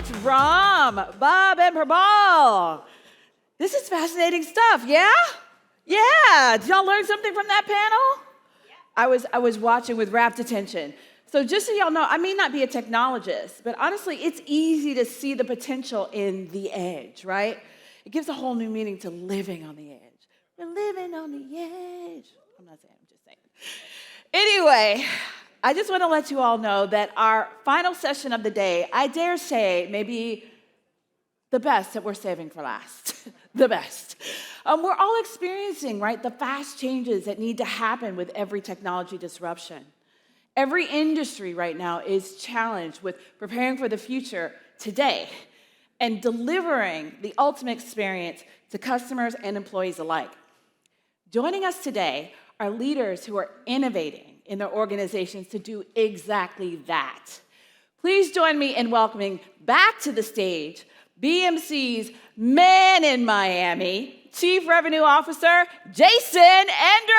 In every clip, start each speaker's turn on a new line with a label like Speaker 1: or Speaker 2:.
Speaker 1: much, Ram, Bob, and Prabal. This is fascinating stuff, yeah? Yeah, did y'all learn something from that panel? Yeah. I was watching with rapt attention. So just so y'all know, I may not be a technologist, but honestly, it's easy to see the potential in the edge, right? It gives a whole new meaning to living on the edge. We're living on the edge. I'm not saying, I'm just saying. Anyway, I just want to let you all know that our final session of the day, I dare say, may be the best that we're saving for last. The best. We're all experiencing, right, the fast changes that need to happen with every technology disruption. Every industry right now is challenged with preparing for the future today and delivering the ultimate experience to customers and employees alike. Joining us today are leaders who are innovating in their organizations to do exactly that. Please join me in welcoming back to the stage BMC's Man in Miami, Chief Revenue Officer, Jason Andrews.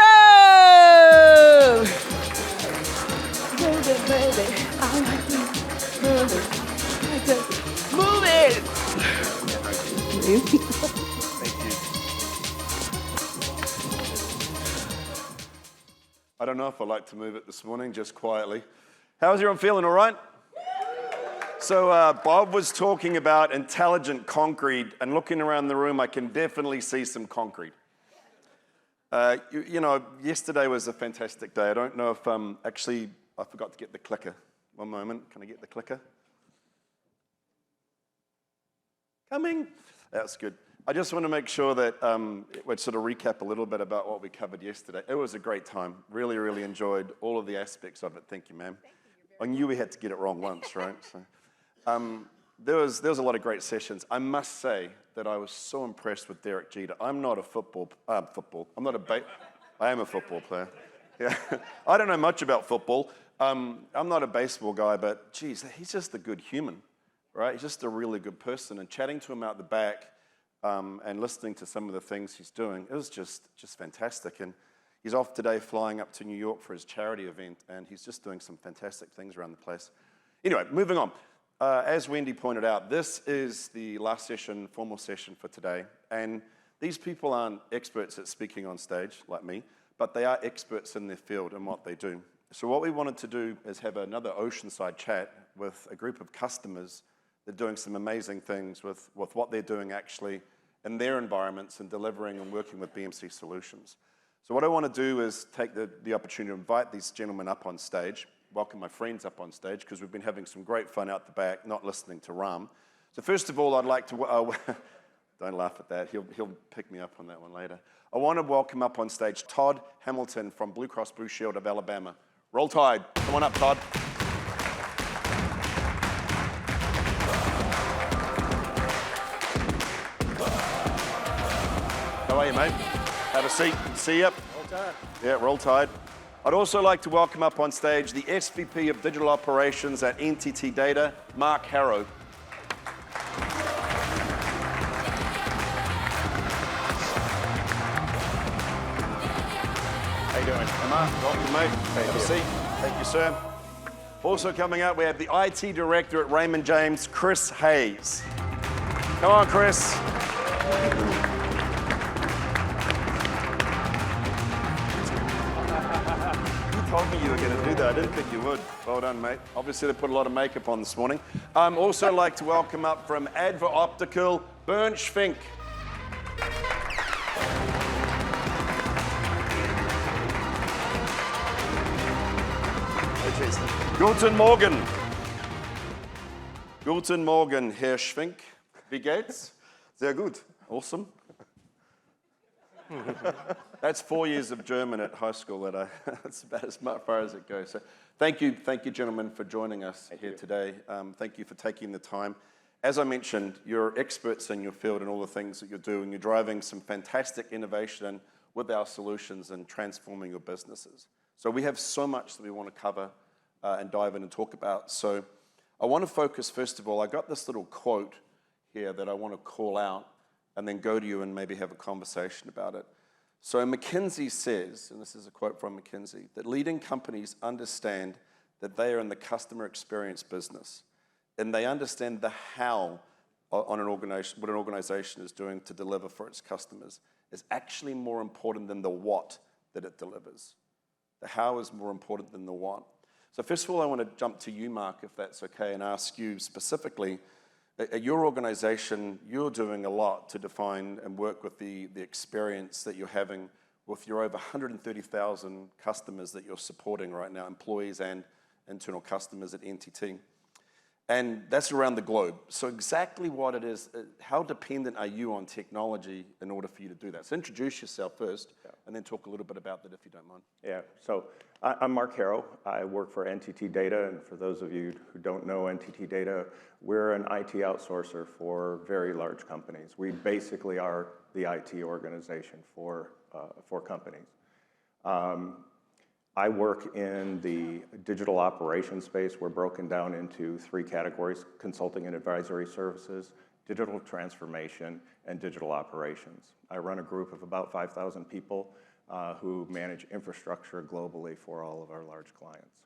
Speaker 1: Move it, baby. I like to move it. I like to move it.
Speaker 2: Thank you. I don't know if I like to move it this morning, just quietly. How's everyone feeling, all right? So Bob was talking about intelligent concrete, and looking around the room, I can definitely see some concrete. You know, yesterday was a fantastic day. I don't know if, actually, I forgot to get the clicker. One moment, can I get the clicker? Coming. That's good. I just want to make sure that we'd sort of recap a little bit about what we covered yesterday. It was a great time. Really, really enjoyed all of the aspects of it. Thank you, ma'am. I knew we had to get it wrong once, right? So, there was a lot of great sessions. I must say that I was so impressed with Derek Jeter. I'm not a I am a football player. Yeah. I don't know much about football. I'm not a baseball guy, but geez, he's just a good human, right? He's just a really good person. And chatting to him out the back and listening to some of the things he's doing, it was just fantastic. And he's off today flying up to New York for his charity event, and he's just doing some fantastic things around the place. Anyway, moving on. As Wendy pointed out, this is the last session, formal session for today. And these people aren't experts at speaking on stage, like me, but they are experts in their field and what they do. So what we wanted to do is have another Oceanside chat with a group of customers that are doing some amazing things with what they're doing actually in their environments and delivering and working with BMC Solutions. So what I want to do is take the opportunity to invite these gentlemen up on stage, welcome my friends up on stage, because we've been having some great fun out the back, not listening to Ram. So first of all, I'd like to, don't laugh at that, he'll pick me up on that one later. I want to welcome up on stage Todd Hamilton from Blue Cross Blue Shield of Alabama. Roll Tide, come on up, Todd. How are you, mate? Have a seat, see you.
Speaker 3: Roll Tide.
Speaker 2: Yeah, Roll Tide. I'd also like to welcome up on stage the SVP of Digital Operations at NTT Data, Mark Harrow.
Speaker 3: How you doing?
Speaker 2: Hey, Mark, welcome, mate. Have a seat. Thank you, sir. Also coming out, we have the IT Director at Raymond James, Chris Hayes. Come on, Chris. Told me you were going to do that. I didn't think you would. Well done, mate. Obviously, they put a lot of makeup on this morning. Also like to welcome up from Adva Optical, Bernd Schwenk. Guten Morgen. Guten Morgen, Herr Schwenk. Wie geht's?
Speaker 3: Sehr gut.
Speaker 2: Awesome. That's 4 years of German at high school. That's about as far as it goes. So thank you, gentlemen, for joining us here today. Thank you for taking the time. As I mentioned, you're experts in your field and all the things that you're doing. You're driving some fantastic innovation with our solutions and transforming your businesses. So we have so much that we want to cover and dive in and talk about. So I want to focus, first of all, I got this little quote here that I want to call out and then go to you and maybe have a conversation about it. So McKinsey says, and this is a quote from McKinsey, that leading companies understand that they are in the customer experience business. and they understand the how on an organization, what an organization is doing to deliver for its customers is actually more important than the what that it delivers. The how is more important than the what. So first of all, I want to jump to you, Mark, if that's okay, and ask you specifically, at your organization, you're doing a lot to define and work with the experience that you're having with your over 130,000 customers that you're supporting right now, employees and internal customers at NTT. And that's around the globe. So exactly what it is, how dependent are you on technology in order for you to do that? So introduce yourself first, and then talk a little bit about that if you don't mind.
Speaker 3: Yeah, so I'm Mark Harrow. I work for NTT Data, and for those of you who don't know NTT Data, we're an IT outsourcer for very large companies. We basically are the IT organization for companies. I work in the digital operations space. We're broken down into 3 categories: consulting and advisory services, digital transformation, and digital operations. I run a group of about 5,000 people who manage infrastructure globally for all of our large clients.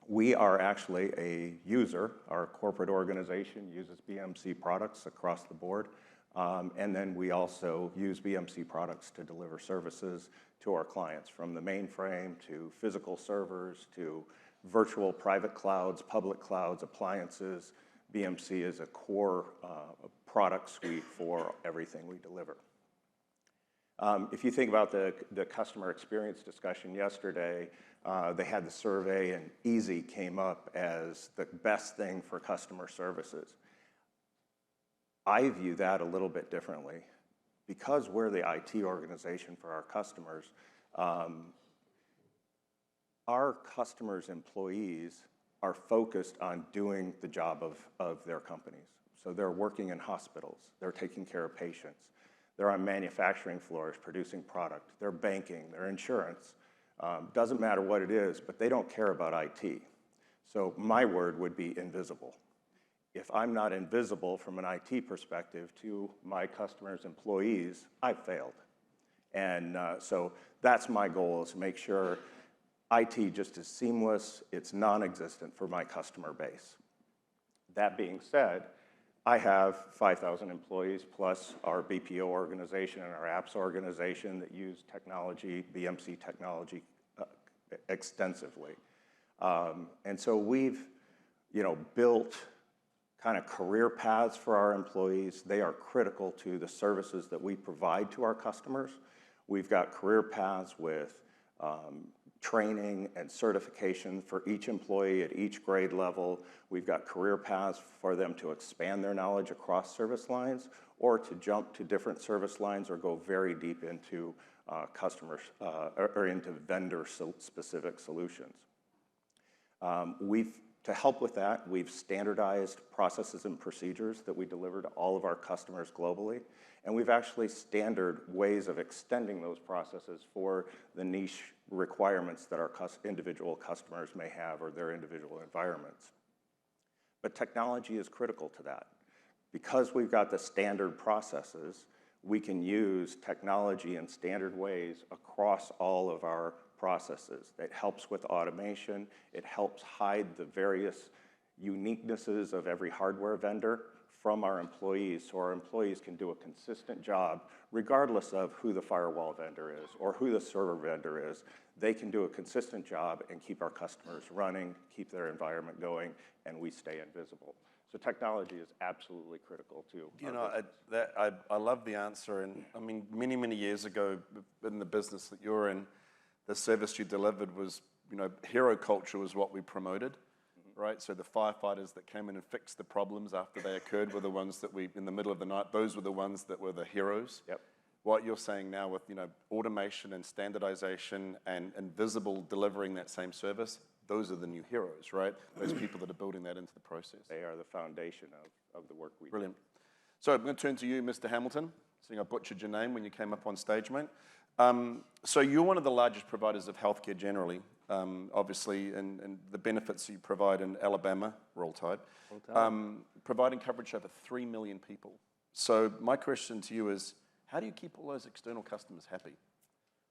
Speaker 3: We are actually a user. Our corporate organization uses BMC products across the board. And then we also use BMC products to deliver services to our clients, from the mainframe to physical servers to virtual private clouds, public clouds, appliances. BMC is a core product suite for everything we deliver. If you think about the customer experience discussion yesterday, they had the survey, and easy came up as the best thing for customer services. I view that a little bit differently. Because we're the IT organization for our customers, our customers' employees are focused on doing the job of their companies. So they're working in hospitals, they're taking care of patients, they're on manufacturing floors producing product, they're banking, they're insurance. Doesn't matter what it is, but they don't care about IT. So my word would be invisible. If I'm not invisible from an IT perspective to my customers' employees, I've failed. And so that's my goal, is to make sure IT just is seamless, it's non-existent for my customer base. That being said, I have 5,000 employees plus our BPO organization and our apps organization that use technology, BMC technology, extensively. And so we've, built kind of career paths for our employees. They are critical to the services that we provide to our customers. We've got career paths with training and certification for each employee at each grade level. We've got career paths for them to expand their knowledge across service lines, or to jump to different service lines, or go very deep into customers or into vendor-specific solutions. To help with that, we've standardized processes and procedures that we deliver to all of our customers globally. And we've actually standard ways of extending those processes for the niche requirements that our individual customers may have, or their individual environments. But technology is critical to that. Because we've got the standard processes, we can use technology in standard ways across all of our processes. It helps with automation. It helps hide the various uniquenesses of every hardware vendor from our employees, so our employees can do a consistent job regardless of who the firewall vendor is or who the server vendor is. They can do a consistent job and keep our customers running, keep their environment going, and we stay invisible. So technology is absolutely critical to our business.
Speaker 2: I love the answer. And I mean, many, many years ago in the business that you're in, the service you delivered was, hero culture was what we promoted, right? So the firefighters that came in and fixed the problems after they occurred were the ones that in the middle of the night, those were the ones that were the heroes.
Speaker 3: Yep.
Speaker 2: What you're saying now with, automation and standardization and visible delivering that same service, those are the new heroes, right? Those people that are building that into the process.
Speaker 3: They are the foundation of the work we do.
Speaker 2: Brilliant. So I'm going to turn to you, Mr. Hamilton. Seeing I butchered your name when you came up on stage, mate. So you're one of the largest providers of healthcare generally, obviously, and the benefits you provide in Alabama, Roll Tide, providing coverage over 3 million people. So my question to you is, how do you keep all those external customers happy?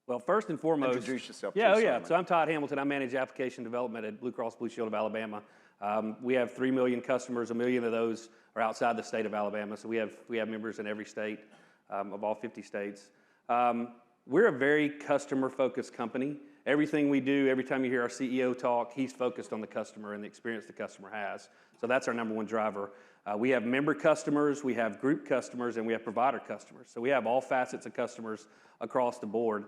Speaker 4: Well, first and foremost,
Speaker 2: Introduce yourself.
Speaker 4: Yeah, oh yeah. So I'm Todd Hamilton. I manage application development at Blue Cross Blue Shield of Alabama. We have 3 million customers. 1 million of those are outside the state of Alabama. So we have members in every state of all 50 states. We're a very customer-focused company. Everything we do, every time you hear our CEO talk, he's focused on the customer and the experience the customer has. So that's our number one driver. We have member customers, we have group customers, and we have provider customers. So we have all facets of customers across the board.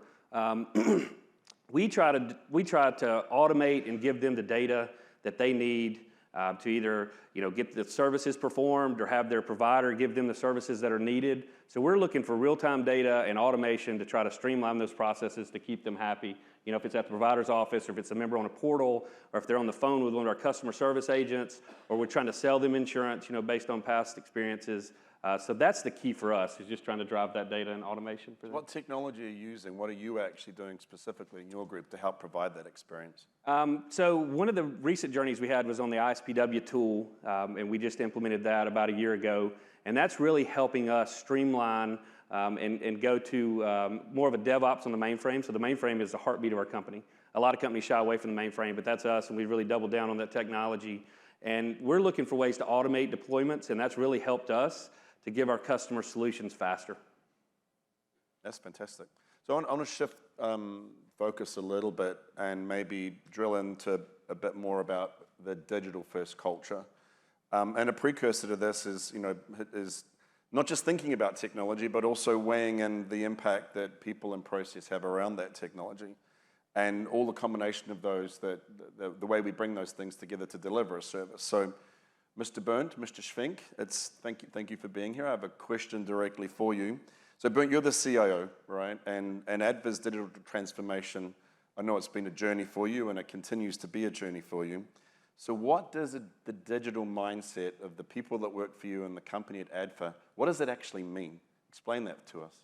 Speaker 4: We try to automate and give them the data that they need to either get the services performed or have their provider give them the services that are needed. So we're looking for real-time data and automation to try to streamline those processes to keep them happy. If it's at the provider's office, or if it's a member on a portal, or if they're on the phone with one of our customer service agents, or we're trying to sell them insurance, based on past experiences. So that's the key for us, is just trying to drive that data and automation for them.
Speaker 2: What technology are you using? What are you actually doing specifically in your group to help provide that experience?
Speaker 4: So one of the recent journeys we had was on the ISPW tool, and we just implemented that about a year ago. And that's really helping us streamline and go to more of a DevOps on the mainframe. So the mainframe is the heartbeat of our company. A lot of companies shy away from the mainframe, but that's us, and we really doubled down on that technology. And we're looking for ways to automate deployments, and that's really helped us to give our customer solutions faster.
Speaker 2: That's fantastic. So I want to shift focus a little bit and maybe drill into a bit more about the digital-first culture. And a precursor to this is not just thinking about technology, but also weighing in the impact that people and process have around that technology, and all the combination of those, the way we bring those things together to deliver a service. So, Mr. Bernd, Mr. Schwenk, thank you for being here. I have a question directly for you. So, Bernd, you're the CIO, right? And Adva's digital transformation, I know it's been a journey for you, and it continues to be a journey for you. So what does the digital mindset of the people that work for you and the company at ADFA, what does it actually mean? Explain that to us.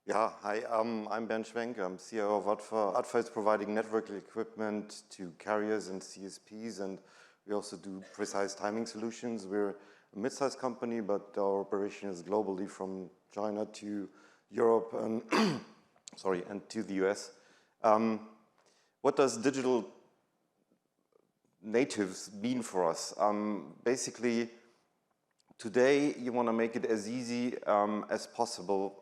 Speaker 5: Yeah, hi, I'm Ben Schwenk, I'm CEO of ADFA. ADFA is providing network equipment to carriers and CSPs, and we also do precise timing solutions. We're a mid-sized company, but our operation is globally, from China to Europe and, and to the US. What does digital natives mean for us? Basically, today you want to make it as easy as possible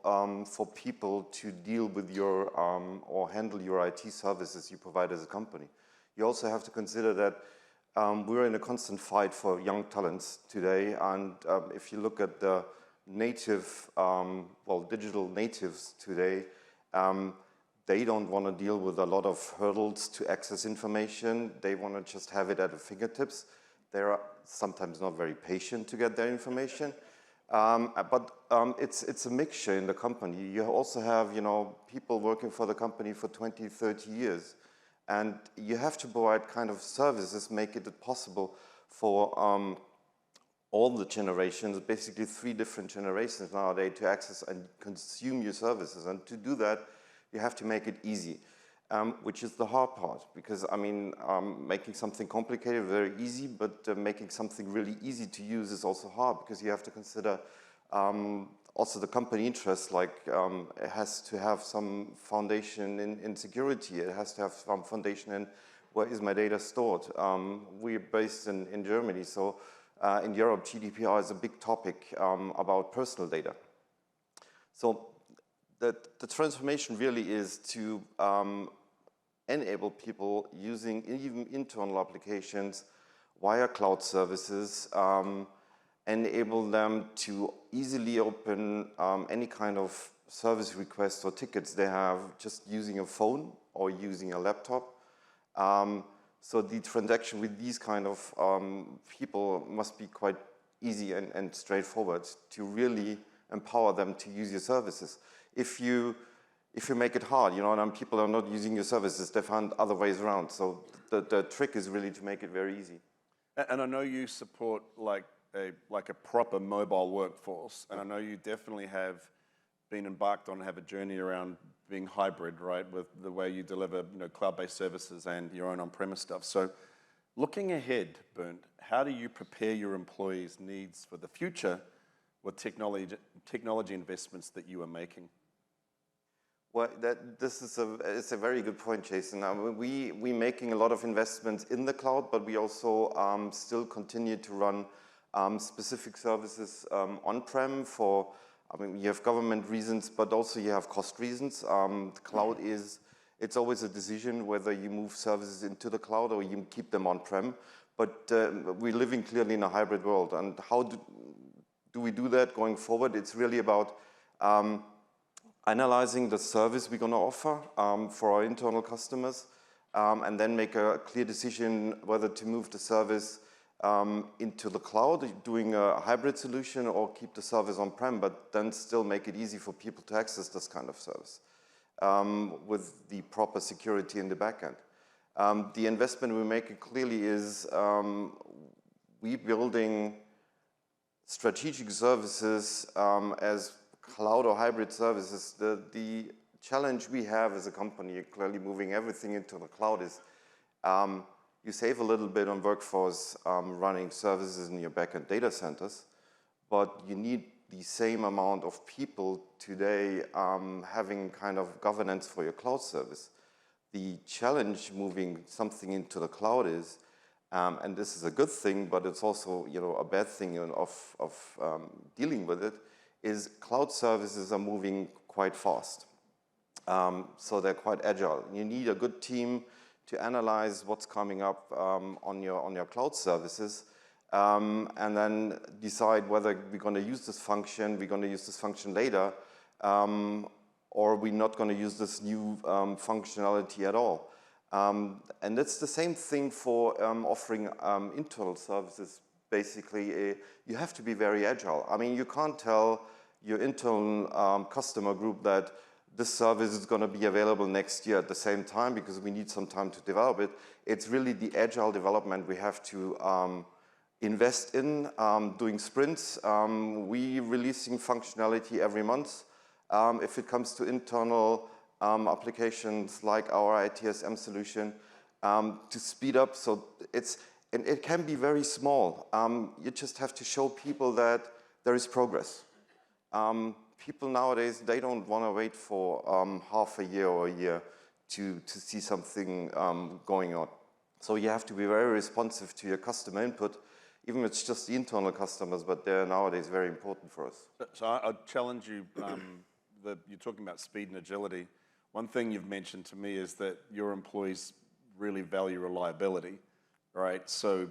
Speaker 5: for people to deal with your or handle your IT services you provide as a company. You also have to consider that we're in a constant fight for young talents today, and if you look at the native, digital natives today, they don't want to deal with a lot of hurdles to access information. They want to just have it at their fingertips. They're sometimes not very patient to get their information. But it's a mixture in the company. You also have, people working for the company for 20, 30 years. And you have to provide kind of services, make it possible for all the generations, basically 3 different generations nowadays, to access and consume your services. And to do that, you have to make it easy, which is the hard part. Because, making something complicated very easy, but making something really easy to use is also hard, because you have to consider also the company interest, it has to have some foundation in security. It has to have some foundation in where is my data stored. We're based in Germany, so in Europe, GDPR is a big topic about personal data. So the transformation really is to enable people using even internal applications via cloud services, enable them to easily open any kind of service requests or tickets they have just using a phone or using a laptop. So the transaction with these kind of people must be quite easy and straightforward to really empower them to use your services. If you make it hard, and people are not using your services, they find other ways around. So the trick is really to make it very easy.
Speaker 2: And I know you support like a proper mobile workforce, and I know you definitely have been embarked on, have a journey around being hybrid, right, with the way you deliver cloud-based services and your own on-premise stuff. So looking ahead, Bernd, how do you prepare your employees' needs for the future with technology investments that you are making?
Speaker 5: Well, it's a very good point, Jason. We making a lot of investments in the cloud, but we also still continue to run specific services on-prem for, you have government reasons, but also you have cost reasons. The cloud it's always a decision whether you move services into the cloud or you keep them on-prem. But we're living clearly in a hybrid world. And how do we do that going forward? It's really about analyzing the service we're going to offer for our internal customers, and then make a clear decision whether to move the service into the cloud, doing a hybrid solution, or keep the service on-prem, but then still make it easy for people to access this kind of service with the proper security in the backend. The investment we're making clearly is we building strategic services as cloud or hybrid services. The challenge we have as a company, clearly moving everything into the cloud, is you save a little bit on workforce running services in your backend data centers, but you need the same amount of people today having kind of governance for your cloud service. The challenge moving something into the cloud is, and this is a good thing, but it's also a bad thing of dealing with it, is cloud services are moving quite fast. So they're quite agile. You need a good team to analyze what's coming up on your cloud services, and then decide whether we're going to use this function, we're going to use this function later, or we're not going to use this new functionality at all. And it's the same thing for offering internal services. Basically, you have to be very agile. You can't tell your internal customer group that this service is going to be available next year at the same time because we need some time to develop it. It's really the agile development we have to invest in, doing sprints. We releasing functionality every month. If it comes to internal applications like our ITSM solution, to speed up. So and it can be very small. You just have to show people that there is progress. People nowadays, they don't want to wait for half a year or a year to see something going on. So you have to be very responsive to your customer input, even if it's just the internal customers, but they're nowadays very important for us.
Speaker 2: So I'd challenge you, you're talking about speed and agility. One thing you've mentioned to me is that your employees really value reliability, right? So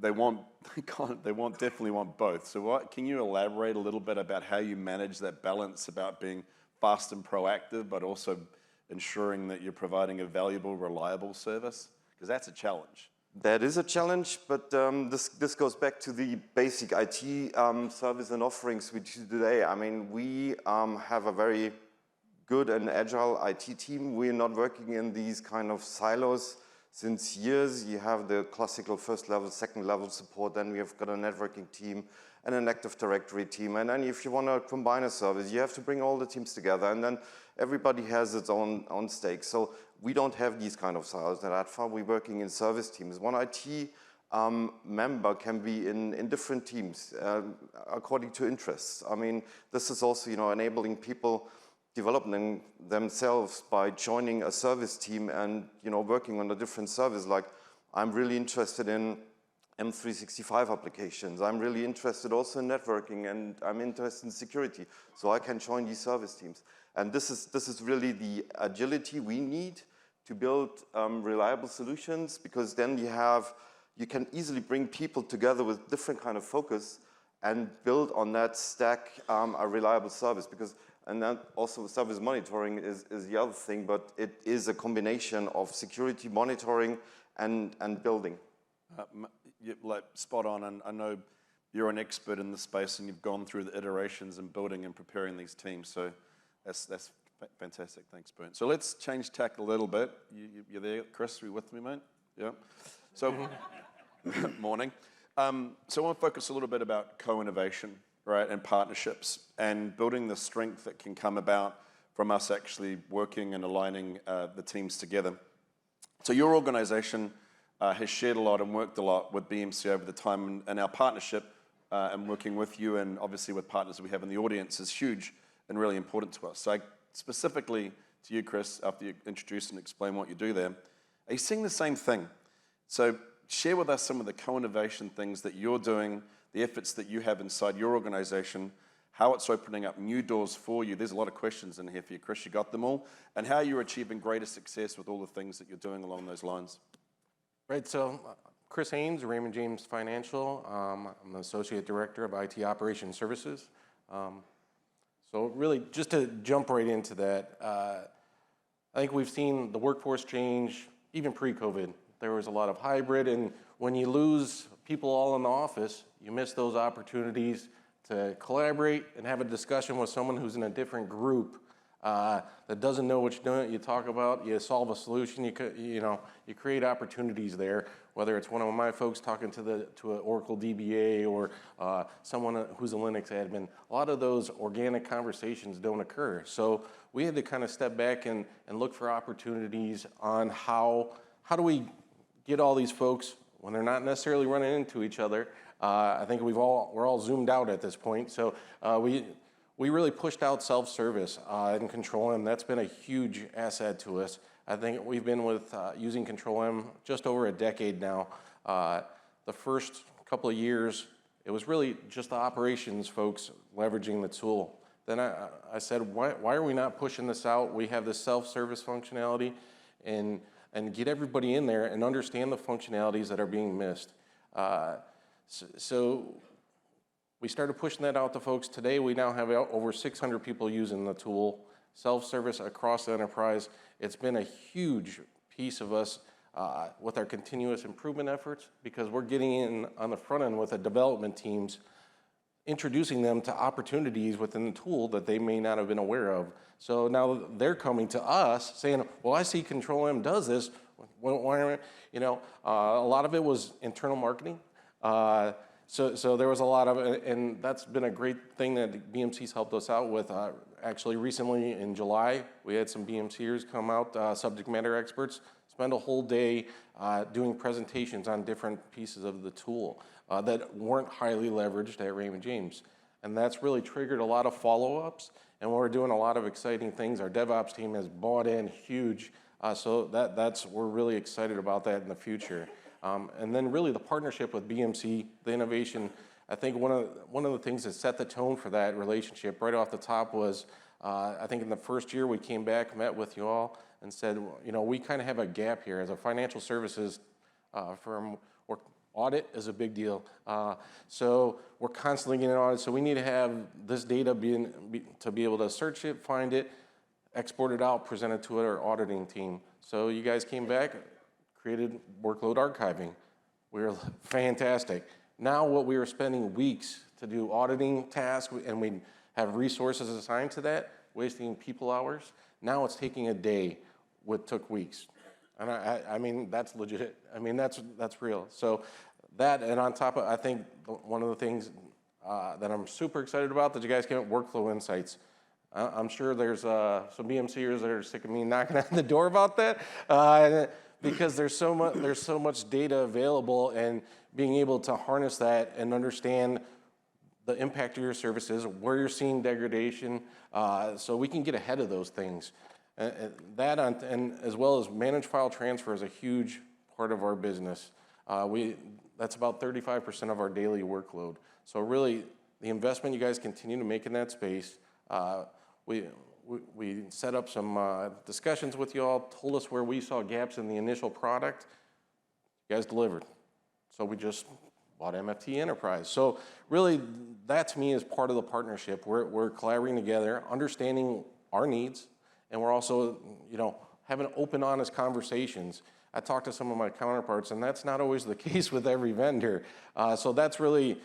Speaker 2: they definitely want both. So can you elaborate a little bit about how you manage that balance about being fast and proactive, but also ensuring that you're providing a valuable, reliable service? Because that's a challenge.
Speaker 5: That is a challenge, but this goes back to the basic IT service and offerings we do today. We have a very good and agile IT team. We're not working in these kind of silos since years. You have the classical first level, second level support, then we have got a networking team and an Active Directory team. And then if you want to combine a service, you have to bring all the teams together, and then everybody has its own stake. So we don't have these kind of silos at Adfa. We're working in service teams. One IT member can be in different teams according to interests. This is also enabling people developing themselves by joining a service team and working on a different service. Like, I'm really interested in M365 applications. I'm really interested also in networking, and I'm interested in security. So I can join these service teams. And this is really the agility we need to build reliable solutions, because then you can easily bring people together with different kind of focus and build on that stack a reliable service. And then also service monitoring is the other thing, but it is a combination of security monitoring and building.
Speaker 2: Spot on, and I know you're an expert in the space and you've gone through the iterations and building and preparing these teams, so that's fantastic. Thanks, Bernd. So let's change tack a little bit. You're there, Chris? Are you with me, mate? Yeah. So, morning. So I want to focus a little bit about co-innovation, right, and partnerships, and building the strength that can come about from us actually working and aligning the teams together. So your organization has shared a lot and worked a lot with BMC over the time, and our partnership and working with you and obviously with partners we have in the audience is huge and really important to us. So specifically to you, Chris, after you introduce and explain what you do there, are you seeing the same thing? So share with us some of the co-innovation things that you're doing, the efforts that you have inside your organization, how it's opening up new doors for you. There's a lot of questions in here for you, Chris. You got them all. And how you're achieving greater success with all the things that you're doing along those lines.
Speaker 6: Right, so Chris Haynes, Raymond James Financial. I'm the Associate Director of IT Operations Services. So really, just to jump right into that, I think we've seen the workforce change even pre-COVID. There was a lot of hybrid, and when you lose people all in the office, you miss those opportunities to collaborate and have a discussion with someone who's in a different group that doesn't know what you're doing. You talk about, you solve a solution, you create opportunities there, whether it's one of my folks talking to an Oracle DBA or someone who's a Linux admin. A lot of those organic conversations don't occur. So we had to kind of step back and look for opportunities on how do we get all these folks when they're not necessarily running into each other. I think we're all zoomed out at this point. So we really pushed out self-service and Control-M. That's been a huge asset to us. I think we've been with using Control-M just over a decade now. The first couple of years, it was really just the operations folks leveraging the tool. Then I said, why are we not pushing this out? We have this self-service functionality, and get everybody in there and understand the functionalities that are being missed. So we started pushing that out to folks. Today, we now have over 600 people using the tool, self-service across the enterprise. It's been a huge piece of us with our continuous improvement efforts, because we're getting in on the front end with the development teams, introducing them to opportunities within the tool that they may not have been aware of. So now they're coming to us saying, well, I see Control-M does this. Why, a lot of it was internal marketing. So there was a lot of, and that's been a great thing that BMC's helped us out with. Actually, recently in July, we had some BMCers come out, subject matter experts, spend a whole day doing presentations on different pieces of the tool that weren't highly leveraged at Raymond James. And that's really triggered a lot of follow-ups, and we're doing a lot of exciting things. Our DevOps team has bought in huge, so we're really excited about that in the future. And then really the partnership with BMC, the innovation, I think one of the things that set the tone for that relationship right off the top was, I think in the first year we came back, met with you all, and said, we kind of have a gap here. As a financial services firm, audit is a big deal. So we're constantly getting audit, so we need to have this data to be able to search it, find it, export it out, present it to our auditing team. So you guys came back, created workload archiving. We were fantastic. Now what we were spending weeks to do auditing tasks, and we have resources assigned to that, wasting people hours. Now it's taking a day, what took weeks. And I mean, that's legit. I mean, that's real. So that, and on top of, I think one of the things that I'm super excited about that you guys came up, workflow insights. I'm sure there's some BMCers that are sick of me knocking on the door about that. Because there's so much data available, and being able to harness that and understand the impact of your services, where you're seeing degradation, so we can get ahead of those things. And as well as managed file transfer is a huge part of our business. That's about 35% of our daily workload. So really, the investment you guys continue to make in that space, we set up some discussions with you all, told us where we saw gaps in the initial product. You guys delivered. So we just bought MFT Enterprise. So really, that to me is part of the partnership. We're collaborating together, understanding our needs, and we're also, having open, honest conversations. I talked to some of my counterparts, and that's not always the case with every vendor. So that's really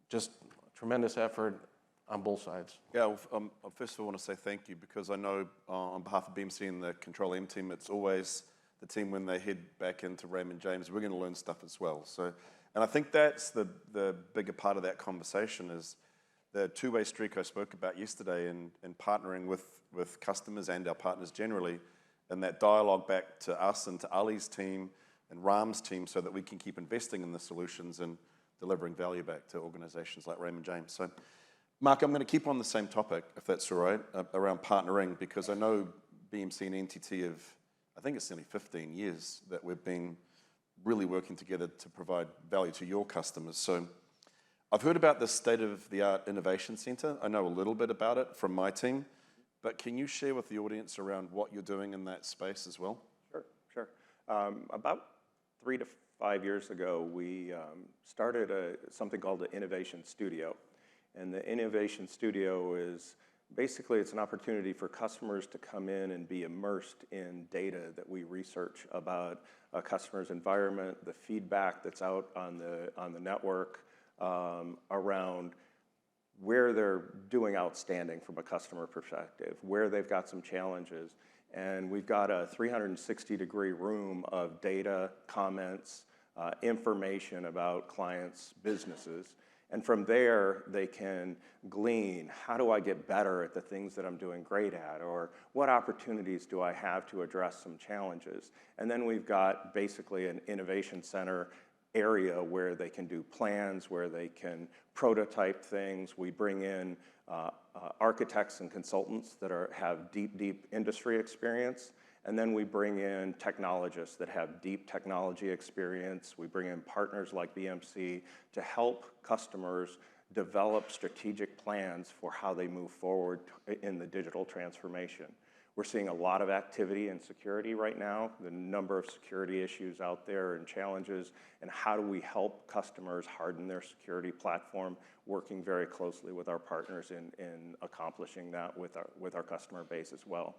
Speaker 6: just tremendous effort on both sides.
Speaker 2: Yeah, first of all, I want to say thank you, because I know on behalf of BMC and the Control-M team, it's always the team when they head back into Raymond James, we're going to learn stuff as well. So, and I think that's the bigger part of that conversation is the two-way streak I spoke about yesterday, and partnering with customers and our partners generally, and that dialogue back to us and to Ali's team and Ram's team, so that we can keep investing in the solutions and delivering value back to organizations like Raymond James. So Mark, I'm going to keep on the same topic, if that's all right, around partnering, because I know BMC and NTT have, I think it's nearly 15 years that we've been really working together to provide value to your customers. So I've heard about the state-of-the-art innovation center. I know a little bit about it from my team, but can you share with the audience around what you're doing in that space as well?
Speaker 3: Sure. About 3 to 5 years ago, we started something called the Innovation Studio. And the Innovation Studio is basically, it's an opportunity for customers to come in and be immersed in data that we research about a customer's environment, the feedback that's out on the network around where they're doing outstanding from a customer perspective, where they've got some challenges. And we've got a 360-degree room of data, comments, information about clients' businesses. And from there, they can glean, how do I get better at the things that I'm doing great at? Or what opportunities do I have to address some challenges? And then we've got basically an innovation center area where they can do plans, where they can prototype things. We bring in architects and consultants that have deep industry experience. And then we bring in technologists that have deep technology experience. We bring in partners like BMC to help customers develop strategic plans for how they move forward in the digital transformation. We're seeing a lot of activity in security right now, the number of security issues out there and challenges, and how do we help customers harden their security platform, working very closely with our partners in accomplishing that with our customer base as well.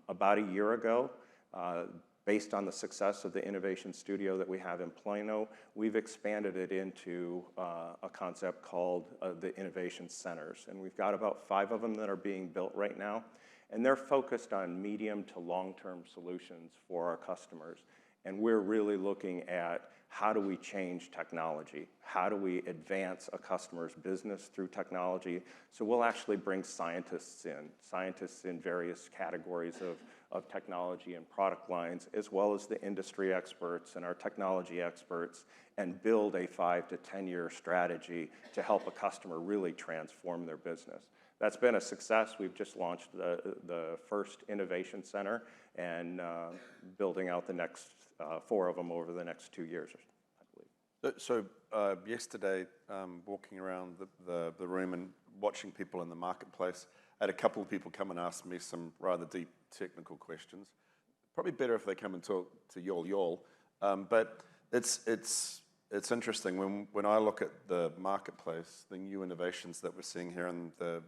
Speaker 3: About a year ago, based on the success of the Innovation Studio that we have in Plano, we've expanded it into a concept called the Innovation Centers. And we've got about 5 of them that are being built right now. And they're focused on medium to long-term solutions for our customers. And we're really looking at how do we change technology? How do we advance a customer's business through technology? So we'll actually bring scientists in various categories of technology and product lines, as well as the industry experts and our technology experts, and build a 5 to 10-year strategy to help a customer really transform their business. That's been a success. We've just launched the first innovation center and building out the next 4 of them over the next 2 years, I believe.
Speaker 2: So yesterday, walking around the room and watching people in the marketplace, I had a couple of people come and ask me some rather deep technical questions. Probably better if they come and talk to y'all. But it's interesting when I look at the marketplace, the new innovations that we're seeing here, and the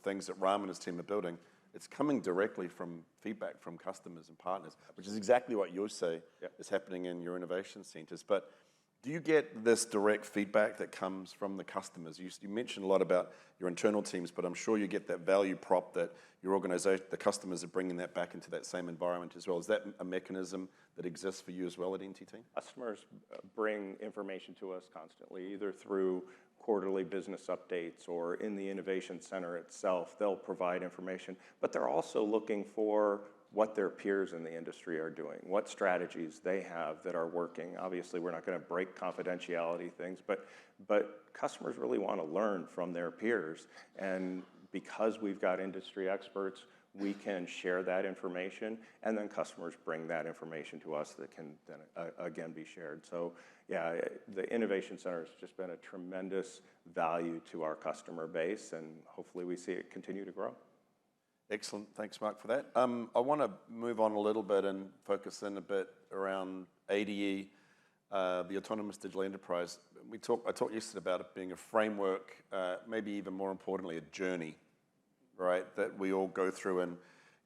Speaker 2: things that Ram and his team are building. It's coming directly from feedback from customers and partners, which is exactly what you say is happening in your innovation centers. But do you get this direct feedback that comes from the customers? You mentioned a lot about your internal teams, but I'm sure you get that value prop that your organization, the customers are bringing that back into that same environment as well. Is that a mechanism that exists for you as well at NTT?
Speaker 3: Customers bring information to us constantly, either through quarterly business updates or in the Innovation Center itself. They'll provide information, but they're also looking for what their peers in the industry are doing, what strategies they have that are working. Obviously, we're not going to break confidentiality things, but customers really want to learn from their peers. And because we've got industry experts, we can share that information, and then customers bring that information to us that can then again be shared. So yeah, the Innovation Center has just been a tremendous value to our customer base, and hopefully we see it continue to grow.
Speaker 2: Excellent. Thanks, Mark, for that. I want to move on a little bit and focus in a bit around ADE, the Autonomous Digital Enterprise. I talked yesterday about it being a framework, maybe even more importantly, a journey, right, that we all go through. And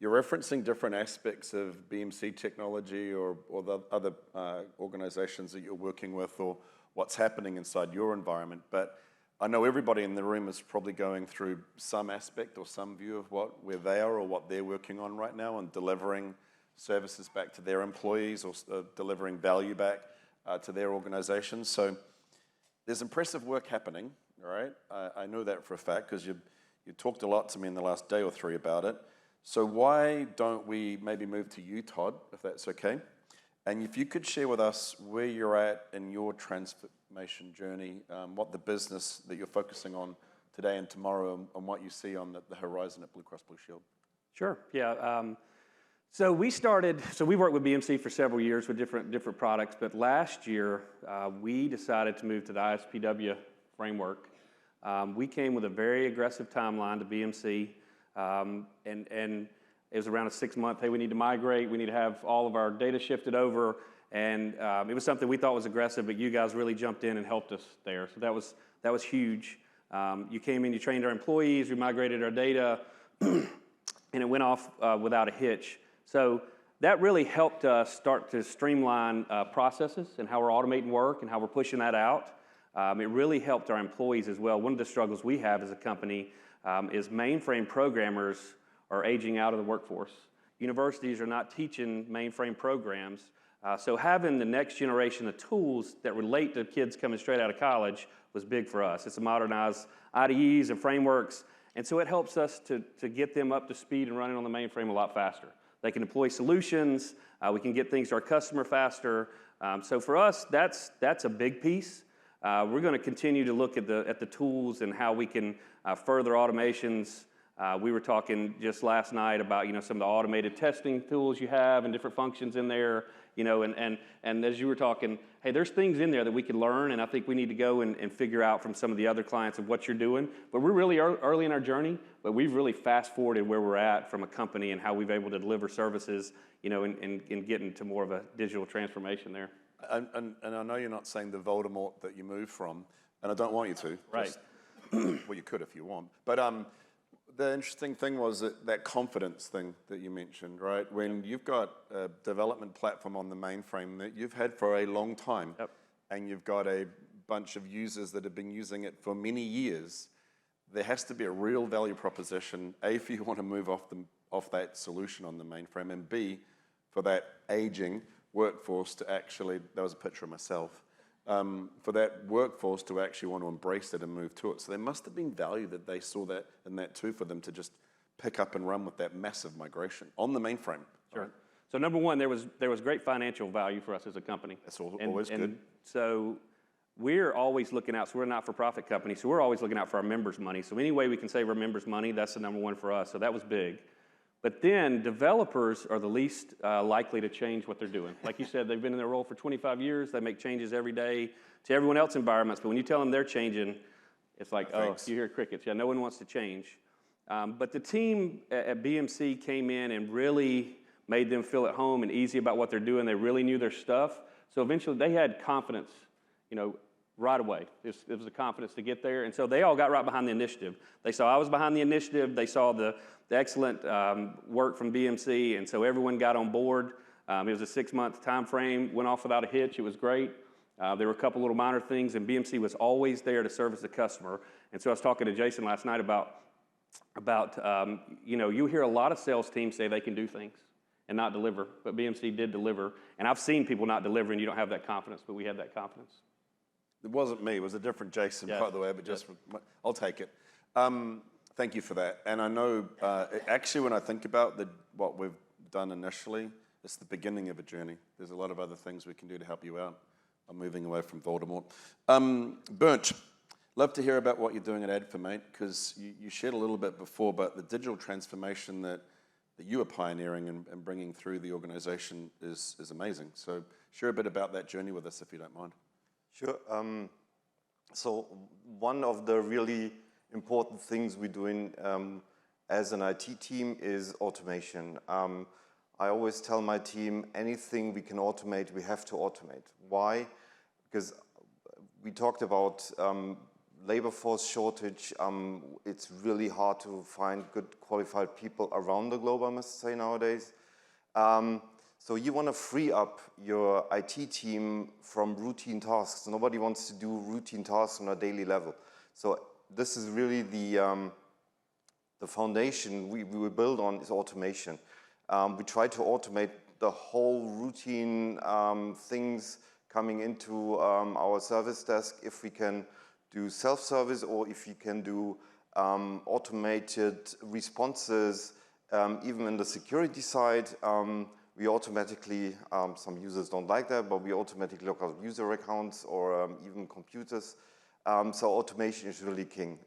Speaker 2: you're referencing different aspects of BMC technology or the other organizations that you're working with, or what's happening inside your environment. But I know everybody in the room is probably going through some aspect or some view of where they are or what they're working on right now, and delivering services back to their employees, or delivering value back to their organizations. So there's impressive work happening, all right? I know that for a fact, because you talked a lot to me in the last day or 3 about it. So why don't we maybe move to you, Todd, if that's okay? And if you could share with us where you're at in your transformation journey, what the business that you're focusing on today and tomorrow and what you see on the horizon at Blue Cross Blue Shield.
Speaker 4: Sure, yeah. So we worked with BMC for several years with different products, but last year we decided to move to the ISPW framework. We came with a very aggressive timeline to BMC, and it was around a 6-month, hey, we need to migrate, we need to have all of our data shifted over, and it was something we thought was aggressive, but you guys really jumped in and helped us there, so that was huge. You came in, you trained our employees, we migrated our data, and it went off without a hitch. So that really helped us start to streamline processes and how we're automating work and how we're pushing that out. It really helped our employees as well. One of the struggles we have as a company is mainframe programmers are aging out of the workforce. Universities are not teaching mainframe programs. So having the next generation of tools that relate to kids coming straight out of college was big for us. It's to modernize IDEs and frameworks, and so it helps us to get them up to speed and running on the mainframe a lot faster. They can deploy solutions, we can get things to our customer faster. So for us, that's a big piece. We're going to continue to look at the tools and how we can further automations. We were talking just last night about some of the automated testing tools you have and different functions in there. And as you were talking, hey, there's things in there that we can learn, and I think we need to go and figure out from some of the other clients of what you're doing. But we're really early in our journey, but we've really fast-forwarded where we're at from a company and how we've able to deliver services, and getting to more of a digital transformation there.
Speaker 2: And I know you're not saying the Voldemort that you moved from, and I don't want you to.
Speaker 4: Right.
Speaker 2: Well, you could if you want. But the interesting thing was that confidence thing that you mentioned, right? When you've got a development platform on the mainframe that you've had for a long time,
Speaker 4: Yep.
Speaker 2: and you've got a bunch of users that have been using it for many years, there has to be a real value proposition, A, for you want to move off that solution on the mainframe, and B, for that aging workforce to actually, that was a picture of myself, for that workforce to actually want to embrace it and move to it. So there must have been value that they saw that in that too, for them to just pick up and run with that massive migration on the mainframe.
Speaker 4: Sure. So number one, there was great financial value for us as a company.
Speaker 2: That's always good.
Speaker 4: And so we're always looking out. So we're a not-for-profit company, so we're always looking out for our members' money. So any way we can save our members' money, that's the number one for us. So that was big. But then developers are the least likely to change what they're doing. Like you said, they've been in their role for 25 years. They make changes every day to everyone else's environments. But when you tell them they're changing, it's like, oh, you hear crickets. Yeah, no one wants to change. But the team at BMC came in and really made them feel at home and easy about what they're doing. They really knew their stuff. So eventually they had confidence, right away. It was a confidence to get there. And so they all got right behind the initiative. They saw I was behind the initiative. They saw the excellent work from BMC. And so everyone got on board. It was a 6-month time frame, went off without a hitch. It was great. There were a couple little minor things, and BMC was always there to service the customer. And so I was talking to Jason last night about you hear a lot of sales teams say they can do things and not deliver, but BMC did deliver. And I've seen people not deliver, and you don't have that confidence, but we had that confidence.
Speaker 2: It wasn't me. It was a different Jason,
Speaker 4: Yes.
Speaker 2: by the way, but I'll take it. Thank you for that. And I know, actually, when I think about what we've done initially, it's the beginning of a journey. There's a lot of other things we can do to help you out. I'm moving away from Voldemort. Bernd, love to hear about what you're doing at ADFA, mate, because you shared a little bit before, but the digital transformation that you are pioneering and bringing through the organization is amazing. So share a bit about that journey with us, if you don't mind.
Speaker 5: Sure. So one of the really important things we're doing as an IT team is automation. I always tell my team, anything we can automate, we have to automate. Why? Because we talked about labor force shortage. It's really hard to find good qualified people around the globe, I must say, nowadays. So you want to free up your IT team from routine tasks. Nobody wants to do routine tasks on a daily level. So this is really the foundation we will build on is automation. We try to automate the whole routine things coming into our service desk, if we can do self-service or if you can do automated responses, even in the security side. We automatically, some users don't like that, but we automatically look at user accounts or even computers So automation is really king.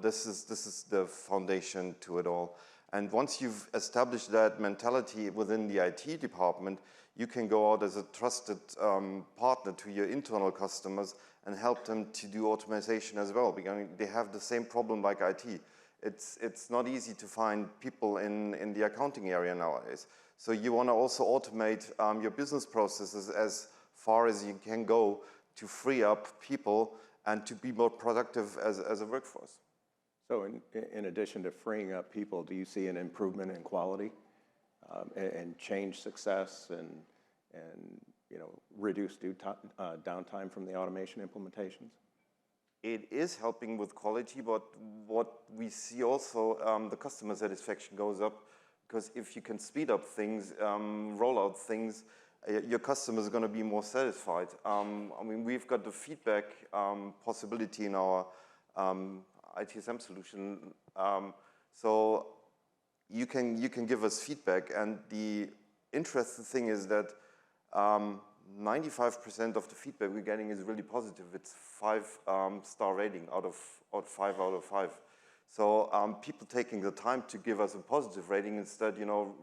Speaker 5: This is the foundation to it all. And once you've established that mentality within the IT department, you can go out as a trusted partner to your internal customers and help them to do automation as well. Because they have the same problem like IT. It's not easy to find people in the accounting area nowadays. So you want to also automate your business processes as far as you can go to free up people and to be more productive as a workforce.
Speaker 3: So in addition to freeing up people, do you see an improvement in quality and change success and reduce downtime from the automation implementations?
Speaker 5: It is helping with quality, but what we see also, the customer satisfaction goes up, because if you can speed up things, roll out things, your customers are going to be more satisfied. I mean, we've got the feedback possibility in our ITSM solution, so you can give us feedback, and the interesting thing is that 95% of the feedback we're getting is really positive. It's 5-star rating out of 5 out of 5. So people taking the time to give us a positive rating instead,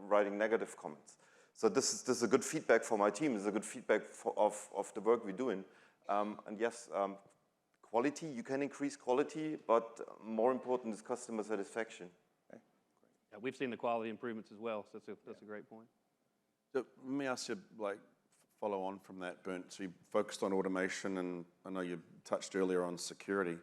Speaker 5: writing negative comments. So this is a good feedback for my team. It's a good feedback of the work we're doing. And yes, quality, you can increase quality, but more important is customer satisfaction.
Speaker 3: Okay.
Speaker 4: Yeah, we've seen the quality improvements as well, so that's a great point.
Speaker 2: So let me ask you, follow on from that, Bernd. So you focused on automation, and I know you touched earlier on security.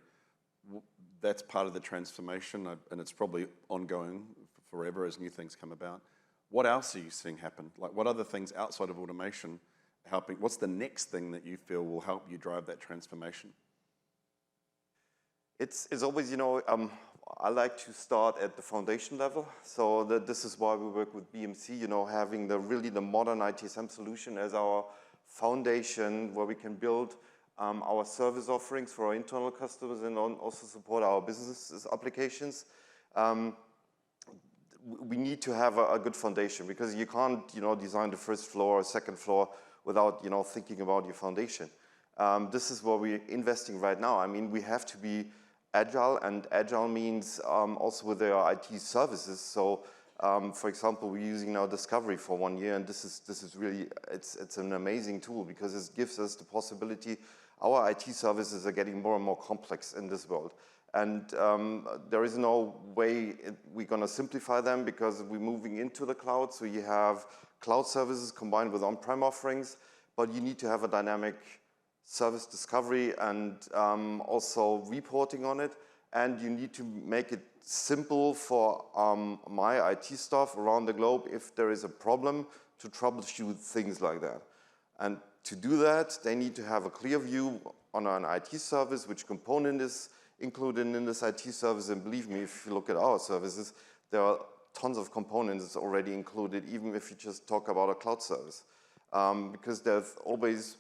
Speaker 2: That's part of the transformation, and it's probably ongoing forever as new things come about. What else are you seeing happen? What other things outside of automation helping? What's the next thing that you feel will help you drive that transformation?
Speaker 5: It's always, I like to start at the foundation level. So this is why we work with BMC, having the modern ITSM solution as our foundation where we can build our service offerings for our internal customers and also support our business applications. We need to have a good foundation, because you can't, design the first floor or second floor without, thinking about your foundation. This is where we're investing right now. I mean, we have to be agile, and agile means also with our IT services. So, for example, we're using now Discovery for 1 year, and this is really, it's an amazing tool, because it gives us the possibility. Our IT services are getting more and more complex in this world. And there is no way we're going to simplify them, because we're moving into the cloud. So you have cloud services combined with on-prem offerings, but you need to have a dynamic service discovery and also reporting on it. And you need to make it simple for my IT staff around the globe, if there is a problem, to troubleshoot things like that. And to do that, they need to have a clear view on an IT service, which component is included in this IT service. And believe me, if you look at our services, there are tons of components already included, even if you just talk about a cloud service. Because there's always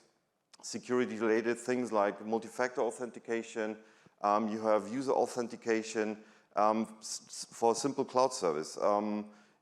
Speaker 5: security-related things like multi-factor authentication. You have user authentication for a simple cloud service.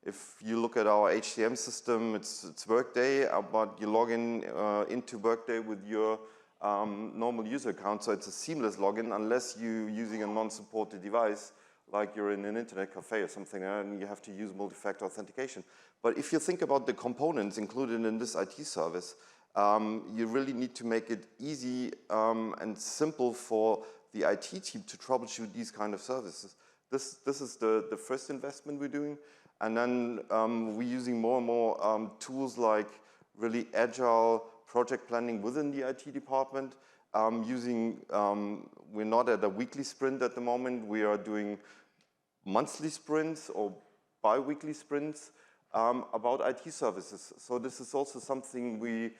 Speaker 5: If you look at our HCM system, it's Workday, but you log into Workday with your normal user account, so it's a seamless login unless you're using a non-supported device, like you're in an internet cafe or something, and you have to use multi-factor authentication. But if you think about the components included in this IT service, you really need to make it easy and simple for the IT team to troubleshoot these kind of services. This is the first investment we're doing. And then we're using more and more tools like really agile project planning within the IT department. We're not at a weekly sprint at the moment. We are doing monthly sprints or bi-weekly sprints about IT services. So this is also something we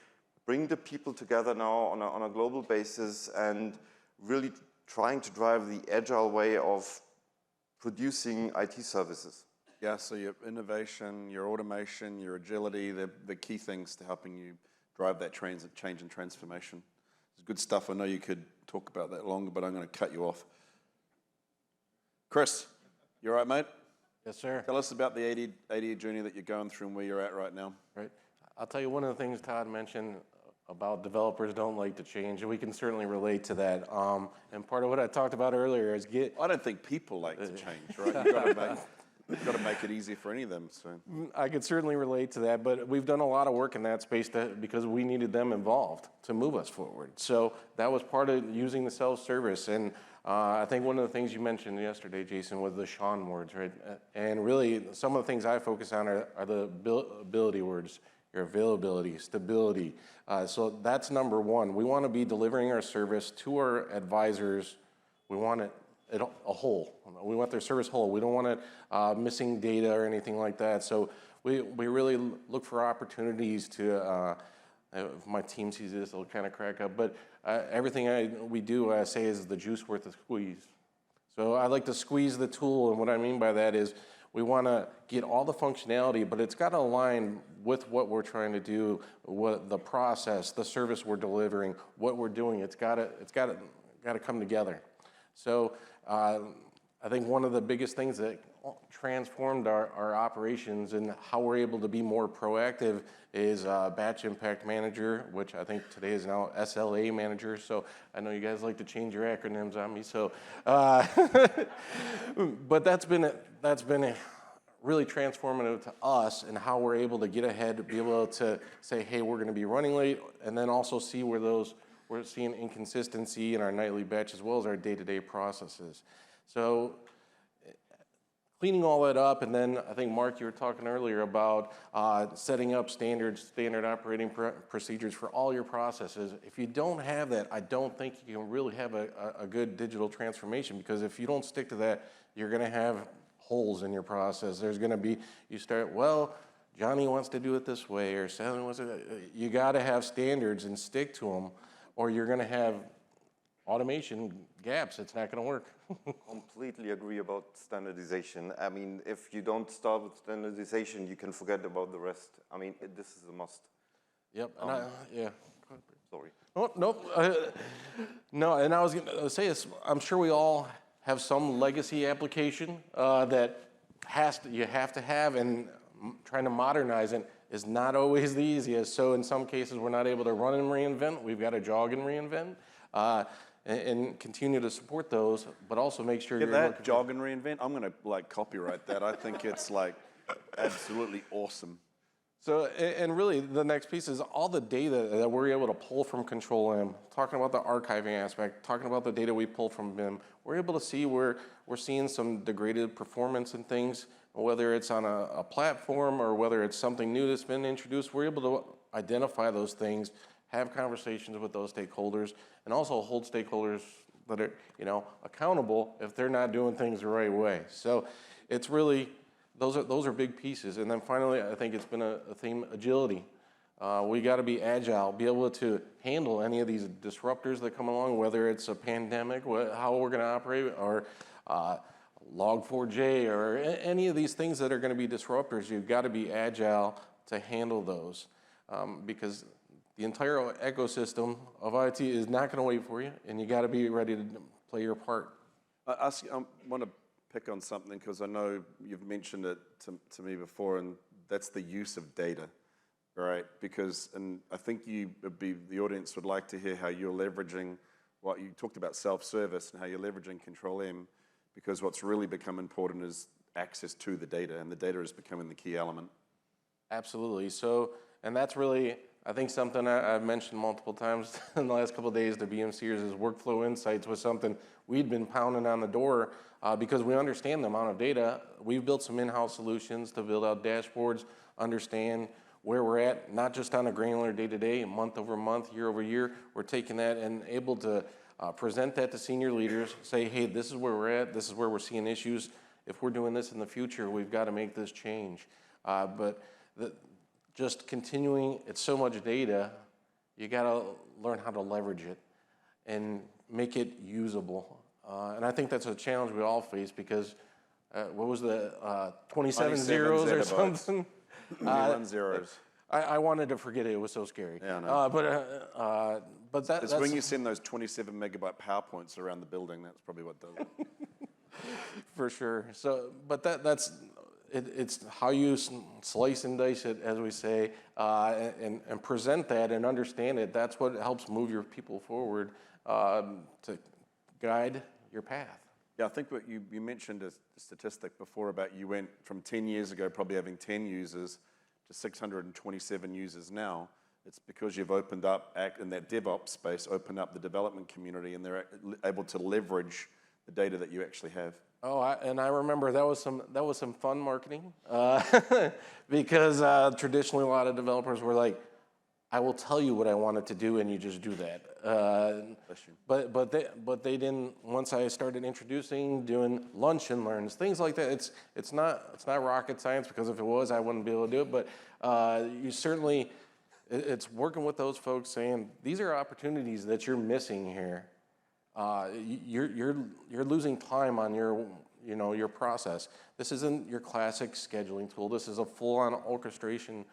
Speaker 5: bring the people together now on a global basis and really trying to drive the agile way of producing IT services.
Speaker 2: Yeah, so your innovation, your automation, your agility, the key things to helping you drive that change and transformation. It's good stuff. I know you could talk about that longer, but I'm going to cut you off. Chris, you all right, mate?
Speaker 6: Yes, sir.
Speaker 2: Tell us about the 80 journey that you're going through and where you're at right now.
Speaker 6: Right. I'll tell you one of the things Todd mentioned about developers don't like to change, and we can certainly relate to that. And part of what I talked about earlier is
Speaker 2: I don't think people like to change, right? You've got to make it easy for any of them. So
Speaker 6: I could certainly relate to that, but we've done a lot of work in that space because we needed them involved to move us forward. So that was part of using the self-service. And I think one of the things you mentioned yesterday, Jason, was the Sean words, right? And really, some of the things I focus on are the ability words, your availability, stability. So that's number one. We want to be delivering our service to our advisors. We want it a whole. We want their service whole. We don't want it missing data or anything like that. So we really look for opportunities to, if my team sees this, they'll kind of crack up. But everything we do, I say, is the juice worth the squeeze. So I like to squeeze the tool, and what I mean by that is we want to get all the functionality, but it's got to align with what we're trying to do, what the process, the service we're delivering, what we're doing. It's got to come together. So I think one of the biggest things that transformed our operations and how we're able to be more proactive is Batch Impact Manager, which I think today is now SLA Manager. So I know you guys like to change your acronyms on me. So, but that's been really transformative to us and how we're able to get ahead, to be able to say, hey, we're going to be running late, and then also see where we're seeing inconsistency in our nightly batch as well as our day-to-day processes. So cleaning all that up, and then I think, Mark, you were talking earlier about setting up standard operating procedures for all your processes. If you don't have that, I don't think you can really have a good digital transformation, because if you don't stick to that, you're going to have holes in your process. There's going to be, you start, well, Johnny wants to do it this way, or Sally wants to, you got to have standards and stick to them, or you're going to have automation gaps. It's not going to work.
Speaker 5: Completely agree about standardization. I mean, if you don't start with standardization, you can forget about the rest. I mean, this is a must.
Speaker 6: Yep, and yeah.
Speaker 5: Sorry.
Speaker 6: Oh, nope. No, and I was going to say this, I'm sure we all have some legacy application that you have to have, and trying to modernize it is not always the easiest. So in some cases, we're not able to run and reinvent. We've got to jog and reinvent. And continue to support those, but also make sure
Speaker 2: get
Speaker 6: you're
Speaker 2: that jog and reinvent. I'm going to copyright that. I think it's absolutely awesome.
Speaker 6: So, and really the next piece is all the data that we're able to pull from Control-M, talking about the archiving aspect, talking about the data we pull from BIM. We're able to see where we're seeing some degraded performance and things, whether it's on a platform or whether it's something new that's been introduced. We're able to identify those things, have conversations with those stakeholders, and also hold stakeholders that are, accountable if they're not doing things the right way. So it's really, those are big pieces. And then finally, I think it's been a theme, agility. We got to be agile, be able to handle any of these disruptors that come along, whether it's a pandemic, how we're going to operate, or Log4j, or any of these things that are going to be disruptors. You've got to be agile to handle those, because the entire ecosystem of IT is not going to wait for you, and you got to be ready to play your part.
Speaker 2: I want to pick on something, because I know you've mentioned it to me before, and that's the use of data, right? And I think the audience would like to hear how you're leveraging what you talked about, self-service, and how you're leveraging Control-M, because what's really become important is access to the data, and the data is becoming the key element.
Speaker 6: Absolutely. So, and that's really, I think, something I've mentioned multiple times in the last couple of days to BMCers is Workflow Insights was something we'd been pounding on the door because we understand the amount of data. We've built some in-house solutions to build out dashboards, understand where we're at, not just on a granular day-to-day, month over month, year over year. We're taking that and able to present that to senior leaders, say, hey, this is where we're at, this is where we're seeing issues. If we're doing this in the future, we've got to make this change. Just continuing, it's so much data, you got to learn how to leverage it and make it usable. And I think that's a challenge we all face, because what was the 27 zeros or something?
Speaker 2: 21 zeros.
Speaker 6: I wanted to forget it. It was so scary.
Speaker 2: Yeah, I know.
Speaker 6: But that's
Speaker 2: when you send those 27 megabyte PowerPoints around the building, that's probably what does it.
Speaker 6: for sure. So, but that's it's how you slice and dice it, as we say, and present that and understand it. That's what helps move your people forward to guide your path.
Speaker 2: Yeah, I think what you mentioned a statistic before about you went from 10 years ago probably having 10 users to 627 users now. It's because you've opened up, in that DevOps space, opened up the development community, and they're able to leverage the data that you actually have.
Speaker 6: Oh, and I remember that was some fun marketing because traditionally a lot of developers were like, "I will tell you what I wanted to do, and you just do that." But they didn't. Once I started doing lunch and learns, things like that. It's not rocket science, because if it was, I wouldn't be able to do it. But you certainly, it's working with those folks, saying these are opportunities that you're missing here. You're losing time on your process. This isn't your classic scheduling tool. This is a full-on orchestration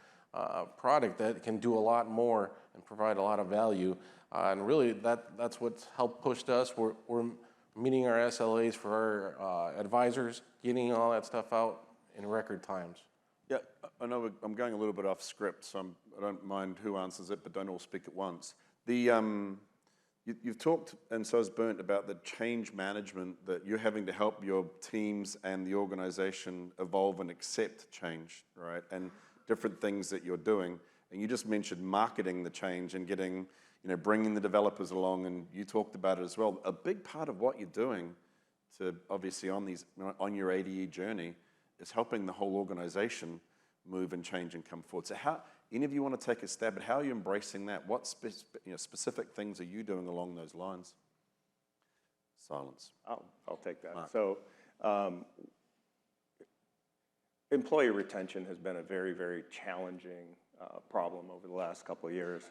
Speaker 6: product that can do a lot more and provide a lot of value. And really, that's what's helped pushed us. We're meeting our SLAs for our advisors, getting all that stuff out in record times.
Speaker 2: Yeah, I know I'm going a little bit off script, so I don't mind who answers it, but don't all speak at once. You've talked, and so has Bernd, about the change management that you're having to help your teams and the organization evolve and accept change, right? And different things that you're doing. And you just mentioned marketing the change and getting, bringing the developers along, and you talked about it as well. A big part of what you're doing to, obviously, on your ADE journey is helping the whole organization move and change and come forward. So how, any of you want to take a stab at how are you embracing that? What specific things are you doing along those lines? Silence.
Speaker 3: I'll take that.
Speaker 2: Mark.
Speaker 3: So employee retention has been a very, very challenging problem over the last couple of years.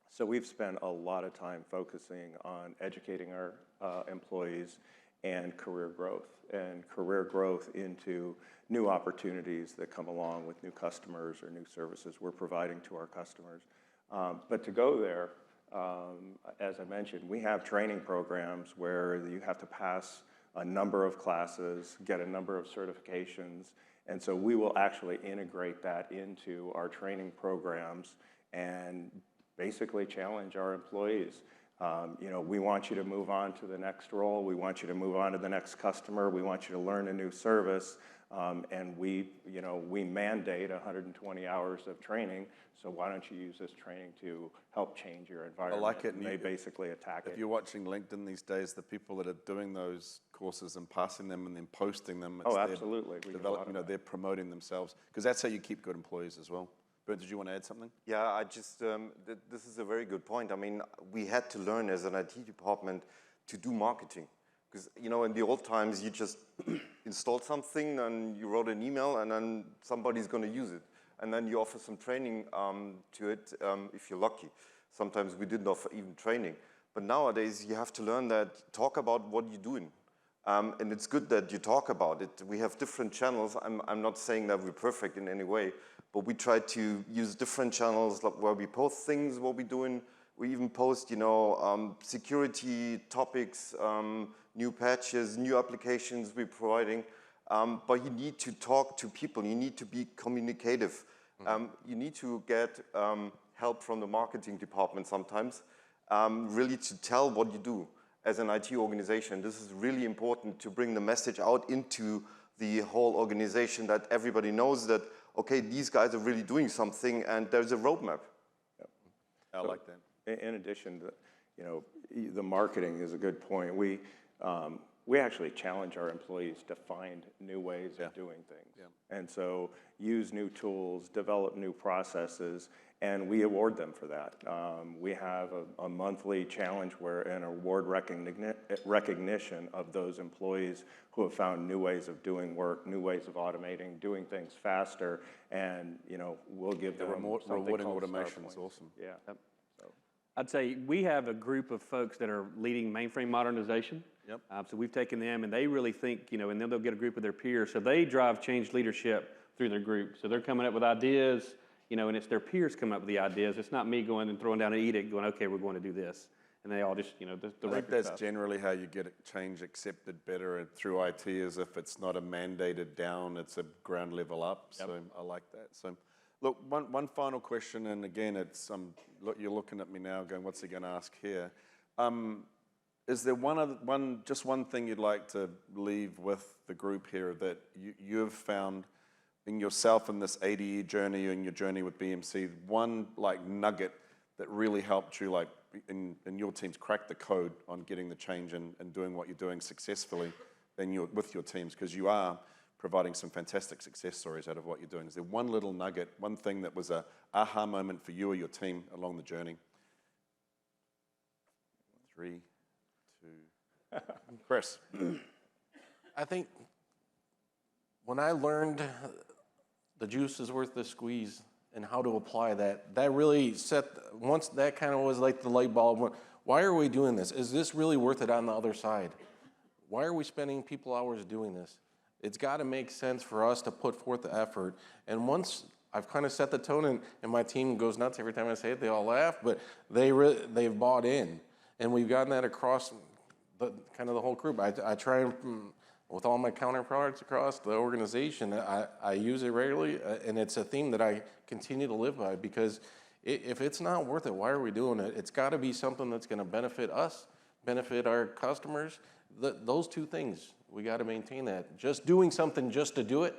Speaker 3: So we've spent a lot of time focusing on educating our employees and career growth into new opportunities that come along with new customers or new services we're providing to our customers. But to go there, as I mentioned, we have training programs where you have to pass a number of classes, get a number of certifications, and so we will actually integrate that into our training programs and basically challenge our employees. We want you to move on to the next role. We want you to move on to the next customer. We want you to learn a new service. And we mandate 120 hours of training. So why don't you use this training to help change your environment?
Speaker 2: I like it.
Speaker 3: And they basically attack it.
Speaker 2: If you're watching LinkedIn these days, the people that are doing those courses and passing them and then posting them, it's
Speaker 3: absolutely.
Speaker 2: They're promoting themselves, because that's how you keep good employees as well. Bernd, did you want to add something?
Speaker 5: Yeah, I just, this is a very good point. I mean, we had to learn as an IT department to do marketing. Because, in the old times, you just installed something and you wrote an email and then somebody's going to use it. And then you offer some training to it if you're lucky. Sometimes we didn't offer even training. But nowadays, you have to learn that, talk about what you're doing. And it's good that you talk about it. We have different channels. I'm not saying that we're perfect in any way, but we try to use different channels where we post things, what we're doing. We even post, security topics, new patches, new applications we're providing. But you need to talk to people. You need to be communicative. You need to get help from the marketing department sometimes, really to tell what you do as an IT organization. This is really important to bring the message out into the whole organization, that everybody knows that, okay, these guys are really doing something and there's a roadmap.
Speaker 3: Yep.
Speaker 2: I like that.
Speaker 3: In addition to, the marketing is a good point. We actually challenge our employees to find new ways of doing things. Yeah. And so use new tools, develop new processes, and we award them for that. We have a monthly challenge an award recognition of those employees who have found new ways of doing work, new ways of automating, doing things faster, and we'll give them
Speaker 2: rewarding automation is awesome.
Speaker 3: Yeah.
Speaker 4: Yep. I'd say we have a group of folks that are leading mainframe modernization.
Speaker 2: Yep.
Speaker 4: So we've taken them, and they really think, and then they'll get a group of their peers. So they drive change leadership through their group. So they're coming up with ideas, and it's their peers coming up with the ideas. It's not me going and throwing down an edict going, okay, we're going to do this. and they all just, the
Speaker 2: I think
Speaker 4: record
Speaker 2: that's
Speaker 4: stuff.
Speaker 2: generally how you get change accepted better through IT, is if it's not a mandated down, it's a ground level up. So I like that. So, look, one final question, and again, it's look, you're looking at me now, going, "What's he going to ask here?" Is there just one thing you'd like to leave with the group here that you've found in yourself in this 80-year journey, in your journey with BMC, one like nugget that really helped you, like in your teams, crack the code on getting the change and doing what you're doing successfully with your teams, because you are providing some fantastic success stories out of what you're doing. Is there one little nugget, one thing that was a aha moment for you or your team along the journey? 3, 2, Chris.
Speaker 6: I think when I learned the juice is worth the squeeze and how to apply that, that really once that kind of was like the light bulb went, why are we doing this? Is this really worth it on the other side? Why are we spending people hours doing this? It's got to make sense for us to put forth the effort. And once I've kind of set the tone, and my team goes nuts every time I say it, they all laugh, but they've bought in. And we've gotten that across the whole group. I try and, with all my counterparts across the organization, I use it regularly, and it's a theme that I continue to live by, because if it's not worth it, why are we doing it? It's got to be something that's going to benefit us, benefit our customers. Those two things, we got to maintain that. Just doing something just to do it,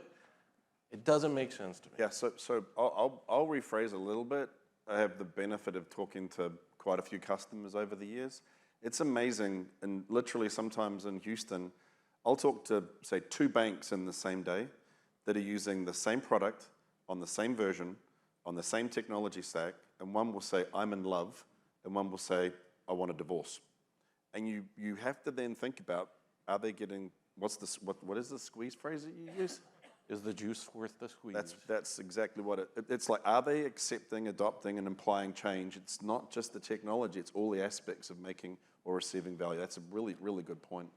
Speaker 6: it doesn't make sense to me.
Speaker 2: Yeah, so I'll rephrase a little bit. I have the benefit of talking to quite a few customers over the years. It's amazing, and literally sometimes in Houston, I'll talk to, say, 2 banks in the same day that are using the same product on the same version, on the same technology stack, and one will say, "I'm in love," and one will say, "I want a divorce." And you have to then think about, are they getting, what is the squeeze phrase that you use?
Speaker 6: Is the juice worth the squeeze?
Speaker 2: That's exactly what it's like. Are they accepting, adopting, and implying change? It's not just the technology, it's all the aspects of making or receiving value. That's a really, really good point.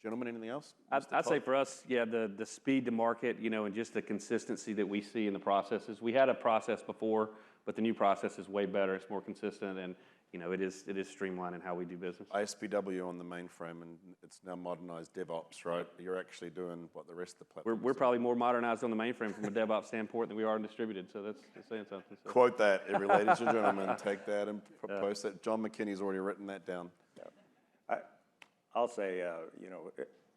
Speaker 2: Gentlemen, anything else?
Speaker 4: I'd say for us, the speed to market, and just the consistency that we see in the processes. We had a process before, but the new process is way better. It's more consistent, and it is streamlined in how we do business.
Speaker 2: ISPW on the mainframe, and it's now modernized DevOps, right? You're actually doing what the rest of the platform.
Speaker 4: We're probably more modernized on the mainframe from a DevOps standpoint than we are in distributed, so that's saying something. So.
Speaker 2: Quote that, ladies and gentlemen. Take that and post that. John McKinney's already written that down.
Speaker 3: I'll say,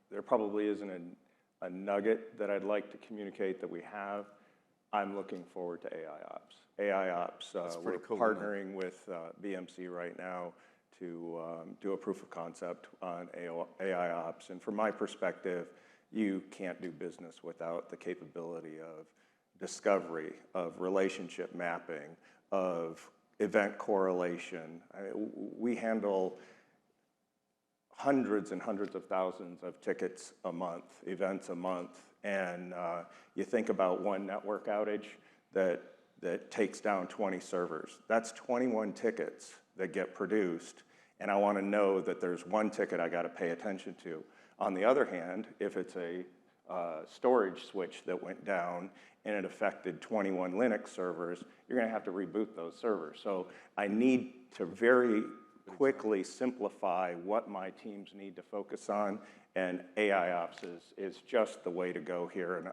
Speaker 3: there probably isn't a nugget that I'd like to communicate that we have. I'm looking forward to AI Ops. We're
Speaker 2: cool,
Speaker 3: partnering with BMC right now to do a proof of concept on AI Ops. And from my perspective, you can't do business without the capability of discovery, of relationship mapping, of event correlation. We handle hundreds and hundreds of thousands of tickets a month, events a month, and you think about one network outage that takes down 20 servers. That's 21 tickets that get produced, and I want to know that there's one ticket I got to pay attention to. On the other hand, if it's a storage switch that went down and it affected 21 Linux servers, you're going to have to reboot those servers. So I need to very quickly simplify what my teams need to focus on, and AI Ops is just the way to go here, and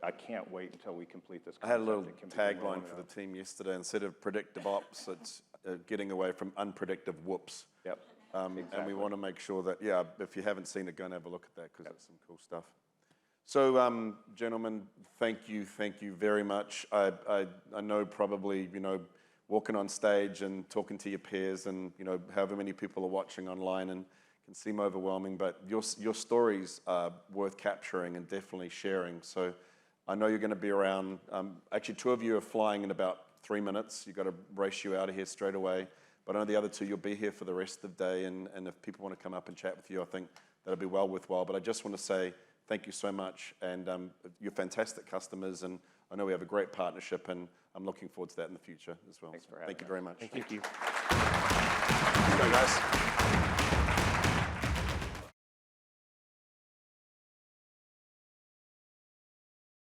Speaker 3: I can't wait until we complete this
Speaker 2: I had a
Speaker 3: concept.
Speaker 2: little tagline for the team yesterday. Instead of predictive ops, it's getting away from unpredictive whoops.
Speaker 3: Yep.
Speaker 2: And we want to make sure that, if you haven't seen it, go and have a look at that, because it's some cool stuff. So, gentlemen, thank you very much. I know probably, walking on stage and talking to your peers and, however many people are watching online and can seem overwhelming, but your stories are worth capturing and definitely sharing. So I know you're going to be around. Actually, 2 of you are flying in about 3 minutes. You've got to race you out of here straight away. But I know the other 2, you'll be here for the rest of the day. And if people want to come up and chat with you, I think that'll be well worthwhile. But I just want to say thank you so much. And you're fantastic customers. And I know we have a great partnership. And I'm looking forward to that in the future as well.
Speaker 3: Thanks for
Speaker 2: Thank
Speaker 3: having
Speaker 2: you very much.
Speaker 4: Thank you.
Speaker 2: Let's go, guys.